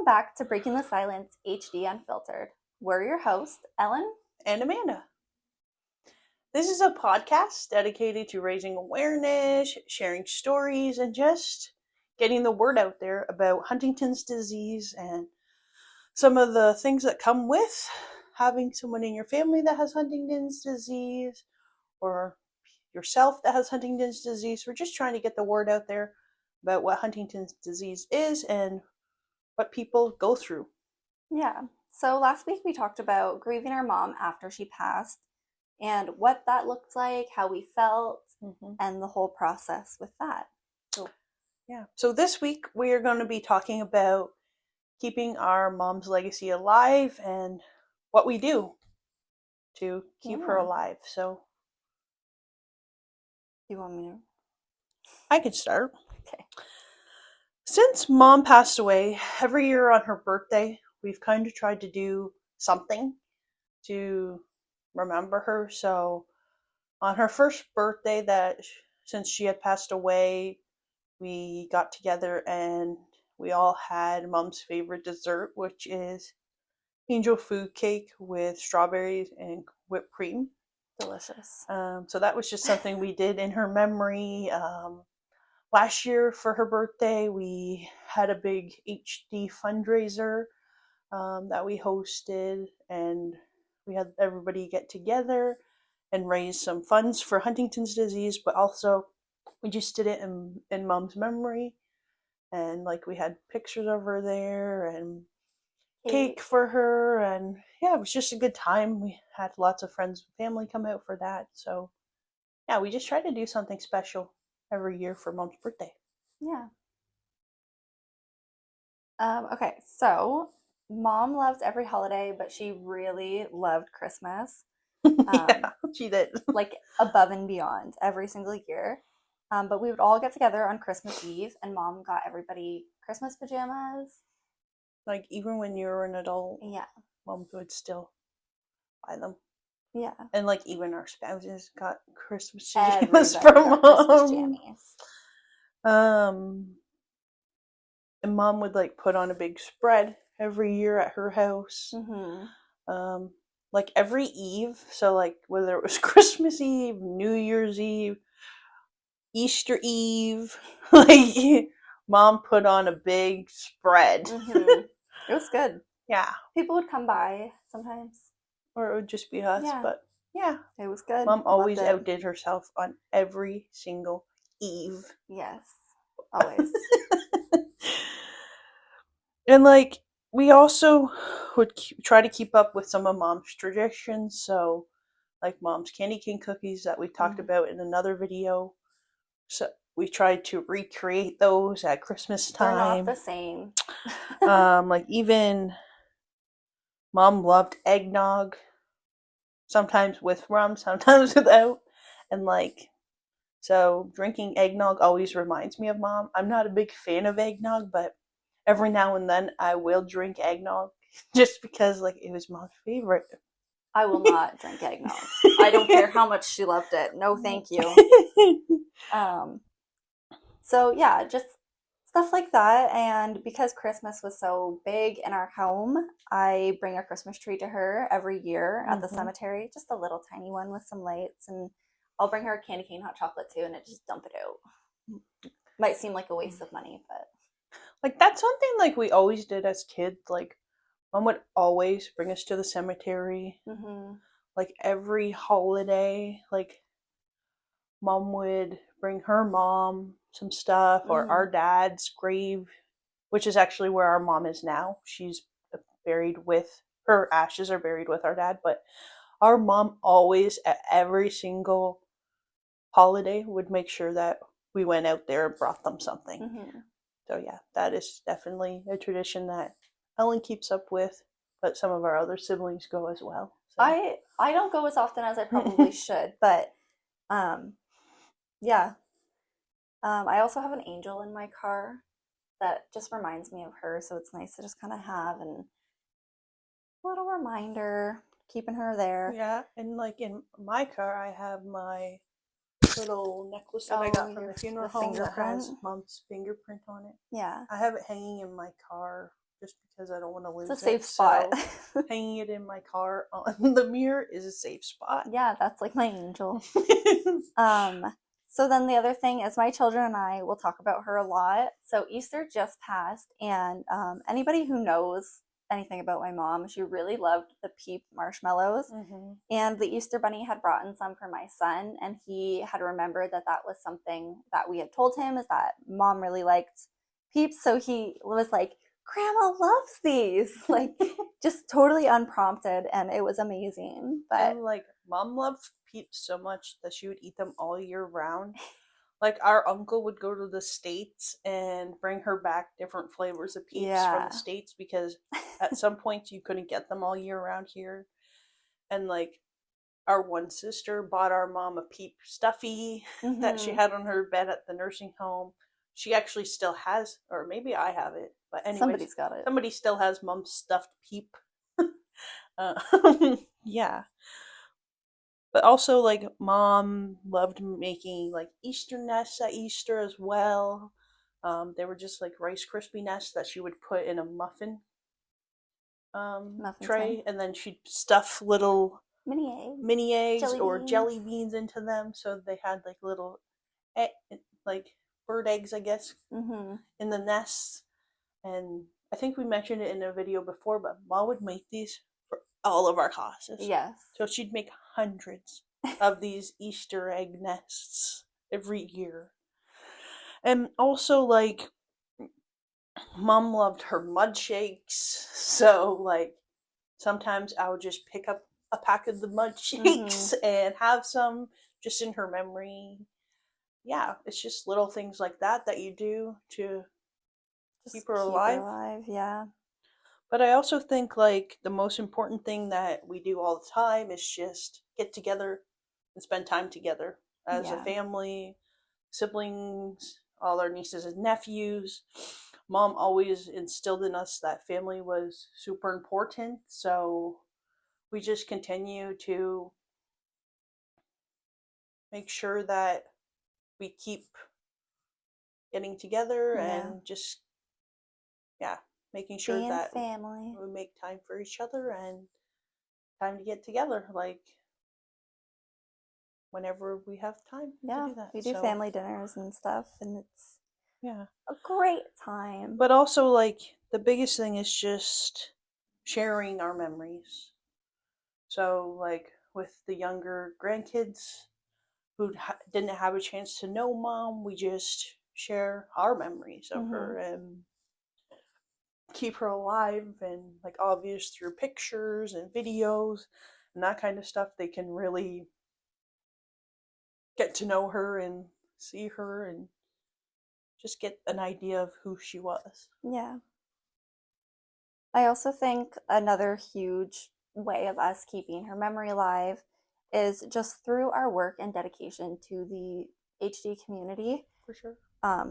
back to Breaking the Silence HD Unfiltered. We're your hosts, Ellen and Amanda. This is a podcast dedicated to raising awareness, sharing stories, and just getting the word out there about Huntington's disease and some of the things that come with having someone in your family that has Huntington's disease or yourself that has Huntington's disease. We're just trying to get the word out there about what Huntington's disease is and what people go through. Yeah. So last week we talked about grieving our mom after she passed and what that looked like, how we felt, and the whole process with that. So this week we are going to be talking about keeping our mom's legacy alive and what we do to keep her alive. So you want me to? I can start. Okay. Since mom passed away, every year on her birthday, we've kind of tried to do something to remember her. So on her first birthday, since she had passed away, we got together and we all had mom's favorite dessert, which is angel food cake with strawberries and whipped cream. Delicious. So that was just something we did in her memory. Last year for her birthday, we had a big HD fundraiser that we hosted, and we had everybody get together and raise some funds for Huntington's disease, but also we just did it in mom's memory, and like we had pictures of her there and cake for her, and yeah, it was just a good time. We had lots of friends and family come out for that, so yeah, we just try to do something special every year for mom's birthday. Yeah. Okay, so mom loves every holiday, but she really loved Christmas. Yeah, she did. Like above and beyond every single year. But we would all get together on Christmas Eve, and mom got everybody Christmas pajamas. Like, even when you were an adult, yeah, mom would still buy them. Yeah. And like even our spouses got Christmas pajamas from mom. Christmas jammies. And mom would like put on a big spread every year at her house. Like every Eve, so like whether it was Christmas Eve, New Year's Eve, Easter Eve, like mom put on a big spread. It was good. Yeah. People would come by sometimes. Or it would just be us, but yeah. It was good. Mom always outdid herself on every single Eve. Yes, always. And like we also would try to keep up with some of mom's traditions. So like mom's candy cane cookies that we talked about in another video. So we tried to recreate those at Christmas time. They're not the same. Like even mom loved eggnog. Sometimes with rum, sometimes without. And like, so drinking eggnog always reminds me of mom. I'm not a big fan of eggnog, but every now and then I will drink eggnog just because like it was my favorite. I will not drink eggnog. I don't care how much she loved it. No, thank you. So yeah, just stuff like that. And because Christmas was so big in our home, I bring a Christmas tree to her every year at the cemetery, just a little tiny one with some lights, and I'll bring her a candy cane hot chocolate too, and just dump it out. Might seem like a waste of money, but like that's something like we always did as kids. Like mom would always bring us to the cemetery. Like every holiday, like mom would bring her mom some stuff, or our dad's grave, which is actually where our mom is now. She's buried with, her ashes are buried with our dad, but our mom always at every single holiday would make sure that we went out there and brought them something. So yeah, that is definitely a tradition that Ellen keeps up with, but some of our other siblings go as well. So. I don't go as often as I probably should, but yeah. I also have an angel in my car that just reminds me of her, so it's nice to just kind of have a little reminder, keeping her there. Yeah, and like in my car, I have my little necklace that I got from the funeral home that has mom's fingerprint on it. Yeah. I have it hanging in my car just because I don't want to lose It's a safe it. spot. So hanging it in my car on the mirror is a safe spot. Yeah, that's like my angel. So then the other thing is my children and I will talk about her a lot. So Easter just passed, and anybody who knows anything about my mom, she really loved the Peep marshmallows. And the Easter Bunny had brought in some for my son, and he had remembered that that was something that we had told him, is that mom really liked Peeps. So he was like, Grandma loves these, like just totally unprompted, and it was amazing. But and like mom loved Peeps so much that she would eat them all year round. Like our uncle would go to the States and bring her back different flavors of Peeps from yeah, the States because at some point you couldn't get them all year round here. And like our one sister bought our mom a Peep stuffy that she had on her bed at the nursing home. She actually still has, or maybe I have it, but anyways, somebody's got it. somebody still has mom's stuffed Peep. uh, yeah. But also, like, mom loved making like Easter nests at Easter as well. They were just like Rice Krispie nests that she would put in a muffin Muffin tray, tin, and then she'd stuff little mini eggs jelly or beans. jelly beans into them, so they had like little, egg, like bird eggs, I guess, in the nests. And I think we mentioned it in a video before, but mom would make these for all of our classes. Yes. So she'd make hundreds of these Easter egg nests every year. And also, like, mom loved her mud shakes. So, like, sometimes I would just pick up a pack of the mud shakes and have some just in her memory. Yeah, it's just little things like that that you do to Just keep her alive. Yeah. But I also think like the most important thing that we do all the time is just get together and spend time together as a Yeah. family, siblings, all our nieces and nephews. Mom always instilled in us that family was super important, so we just continue to make sure that we keep getting together Yeah. and just, yeah, making sure Being that family. we make time for each other and time to get together, like whenever we have time to Yeah, do that. we do So family dinners and stuff, and it's yeah, a great time. but also like the biggest thing is just sharing our memories. So like with the younger grandkids who didn't have a chance to know mom, we just share our memories of her and keep her alive, and like obvious through pictures and videos and that kind of stuff. They can really get to know her and see her and just get an idea of who she was. Yeah. I also think another huge way of us keeping her memory alive is just through our work and dedication to the HD community. For sure.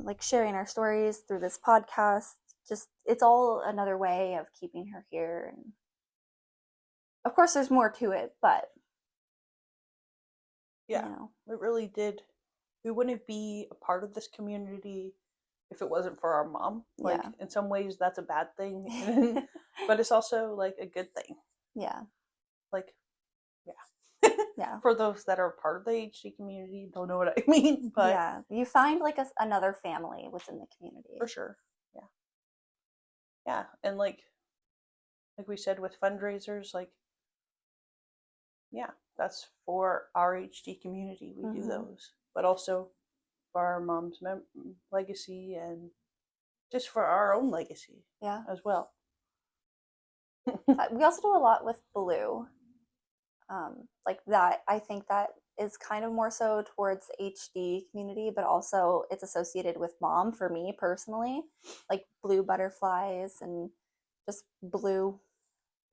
Like sharing our stories through this podcast. Just it's all another way of keeping her here. And of course, there's more to it, but yeah, it really did. We wouldn't be a part of this community if it wasn't for our mom. Like in some ways, that's a bad thing, but it's also like a good thing. Yeah. Like, yeah. Yeah. For those that are part of the HD community, don't know what I mean, but yeah, you find like another family within the community. For sure. Yeah. Yeah, and like we said with fundraisers, like yeah, that's for our HD community. We do those, but also for our mom's legacy and just for our own legacy. Yeah. As well. We also do a lot with Blue. Like that, I think that is kind of more so towards HD community, but also it's associated with mom for me personally, like blue butterflies and just blue.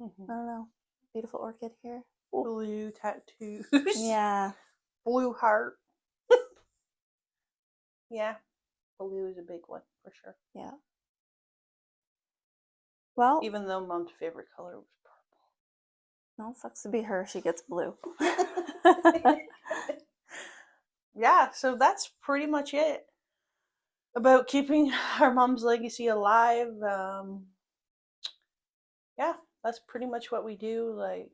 I don't know, beautiful orchid here. Ooh. Blue tattoos. Yeah. Blue heart. Yeah, blue is a big one for sure. Yeah. Well, even though mom's favorite color was purple. Well, sucks to be her. She gets blue. Yeah, so that's pretty much it about keeping our mom's legacy alive. yeah, that's pretty much what we do. Like,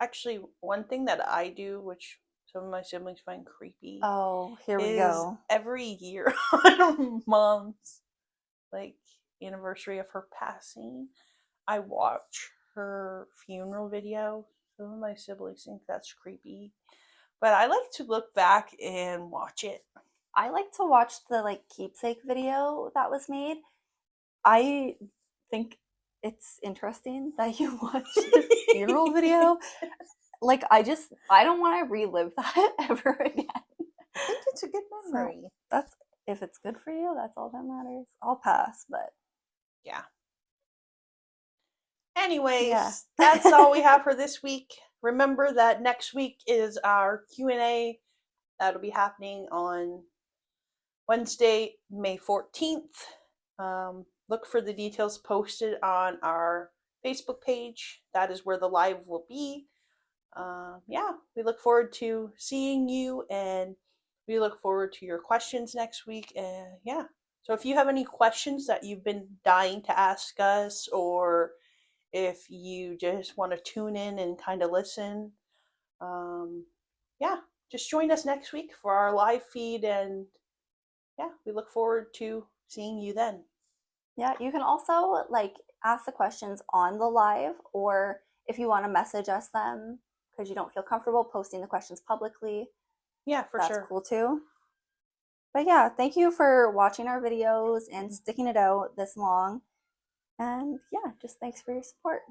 actually, one thing that I do, which some of my siblings find creepy, Oh, here we is go. every year on mom's like anniversary of her passing, I watch her funeral video. Some of my siblings think that's creepy, but I like to look back and watch it. I like to watch the like keepsake video that was made. I think it's interesting that you watched the funeral video. Like I don't want to relive that ever again. I think it's a good So memory. that's if it's good for you, that's all that matters. I'll pass, but Yeah. yeah. Anyways, that's all we have for this week. Remember that next week is our Q&A. That'll be happening on Wednesday, May 14th. Look for the details posted on our Facebook page. That is where the live will be. Yeah, we look forward to seeing you, and we look forward to your questions next week. And yeah, so if you have any questions that you've been dying to ask us, or if you just want to tune in and kind of listen, yeah, just join us next week for our live feed. And yeah, we look forward to seeing you then. Yeah, you can also like ask the questions on the live, or if you want to message us them because you don't feel comfortable posting the questions publicly, Yeah, for that's sure. cool too. But yeah, thank you for watching our videos and sticking it out this long. And yeah, just thanks for your support.